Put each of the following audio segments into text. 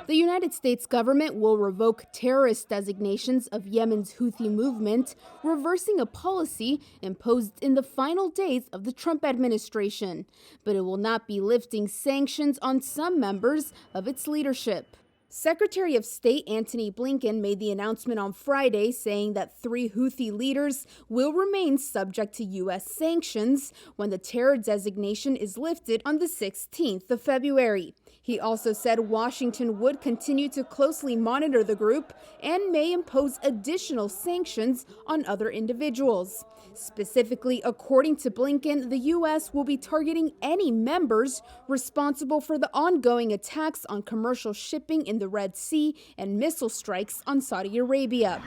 The United States government will revoke terrorist designations of Yemen's Houthi movement, reversing a policy imposed in the final days of the Trump administration. But it will not be lifting sanctions on some members of its leadership. Secretary of State Antony Blinken made the announcement on Friday, saying that 3 Houthi leaders will remain subject to U.S. sanctions when the terror designation is lifted on the 16th of February. He also said Washington would continue to closely monitor the group and may impose additional sanctions on other individuals. Specifically, according to Blinken, the U.S. will be targeting any members responsible for the ongoing attacks on commercial shipping in the Red Sea and missile strikes on Saudi Arabia.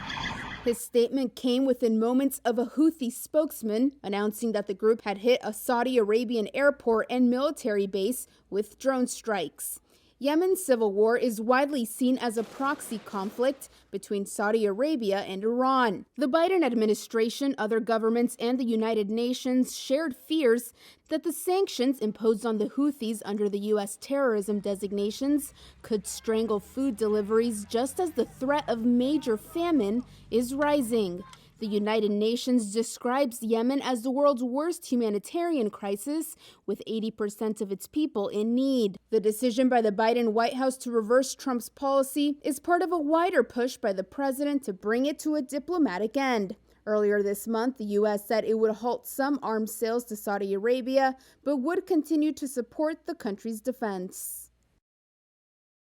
His statement came within moments of a Houthi spokesman announcing that the group had hit a Saudi Arabian airport and military base with drone strikes. Yemen's civil war is widely seen as a proxy conflict between Saudi Arabia and Iran. The Biden administration, other governments, and the United Nations shared fears that the sanctions imposed on the Houthis under the U.S. terrorism designations could strangle food deliveries just as the threat of major famine is rising. The United Nations describes Yemen as the world's worst humanitarian crisis, with 80% of its people in need. The decision by the Biden White House to reverse Trump's policy is part of a wider push by the president to bring it to a diplomatic end. Earlier this month, the U.S. said it would halt some arms sales to Saudi Arabia, but would continue to support the country's defense.